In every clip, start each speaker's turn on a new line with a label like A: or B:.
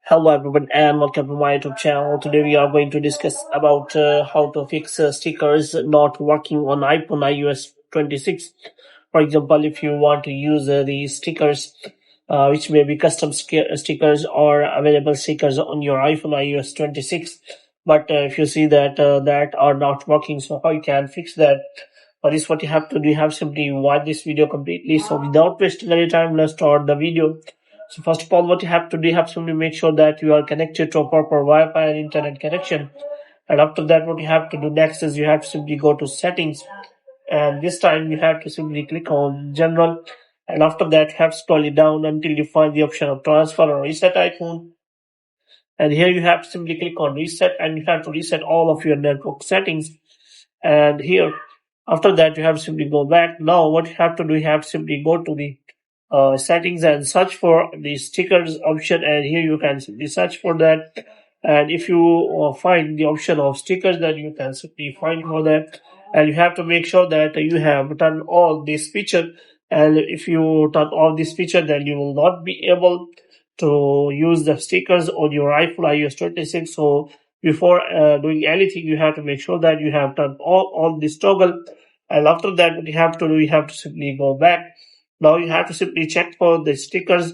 A: Hello everyone and welcome to my YouTube channel. Today we are going to discuss about how to fix stickers not working on iPhone iOS 26. For example, if you want to use the stickers which may be custom stickers or available stickers on your iPhone iOS 26, but if you see that are not working, so how you can fix that? What is what you have to do? You have simply watch this video completely. So without wasting any time, let's start the video. So first of all, what you have to do, you have to make sure that you are connected to a proper Wi-Fi and internet connection. And after that, what you have to do next is you have to simply go to settings. And this time you have to simply click on general. And after that, you have to scroll it down until you find the option of transfer or reset icon. And here you have to simply click on reset and you have to reset all of your network settings. And here, after that, you have to simply go back. Now, what you have to do, you have to simply go to the settings and search for the stickers option. And here you can simply search for that. And if you find the option of stickers, then you can simply find for that. And you have to make sure that you have turned all this feature. And if you turn all this feature, then you will not be able to use the stickers on your iPhone iOS 26. So before doing anything, you have to make sure that you have done all this toggle. And after that, what you have to do, you have to simply go back. Now you have to simply check for the stickers.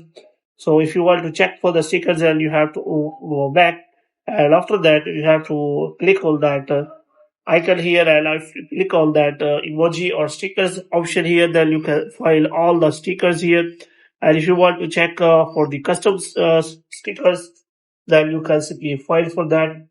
A: So if you want to check for the stickers, then you have to go back. And after that, you have to click on that icon here. And if you click on that emoji or stickers option here, then you can find all the stickers here. And if you want to check for the custom stickers, then you can simply find for that.